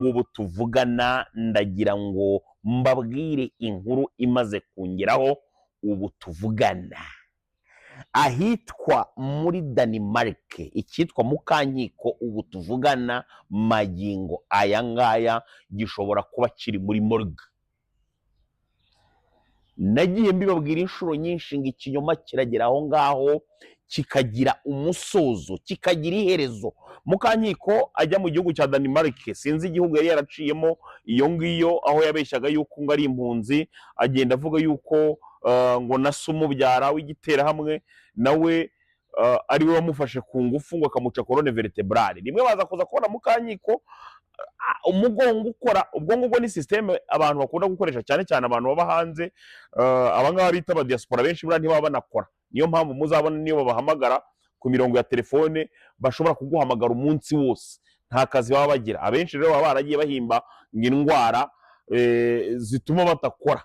ubu tuvugana ndagira ngo mbabwire inkuru imaze kungeraho ubu tuvugana ahitwa muri Denmark icyitwa Mukankiko ubu tuvugana magingo aya ngaya gishobora kuba kiri muri morgue. Nagiye mbibabwira inshuro nyinshi ngo ikinyoma kiragera aho ngaho kikagira umusozo kikagira iherezo. Mukankiko ajya mu gihugu cya Denmark, sinzi igihugu yari yaraciyemo iyo ngiyo, aho yabeshyaga yuko ngo ari impunzi, agenda avuga yuko ngo na se umubyara w'igiterahamwe nawe ari we wamufashe ku ngufu ngo akamuca colonne vertebrale. Rimwe baza kuza kubona Mukankiko umugongo ukora. Ubwo ngubwo ni systeme abantu bakunda gukoresha cyane cyane abantu baba hanze, abangaba bita aba diaspora benshi buriya ntibaba banakora. Niyo mpamvu muzabona niyo babahamagara ku mirongo ya telefone bashobora kuguhamagara umunsi wose, nta kazi baba bagira. Abenshi rero baba baragiye bahimba ngo indwara zituma batakora.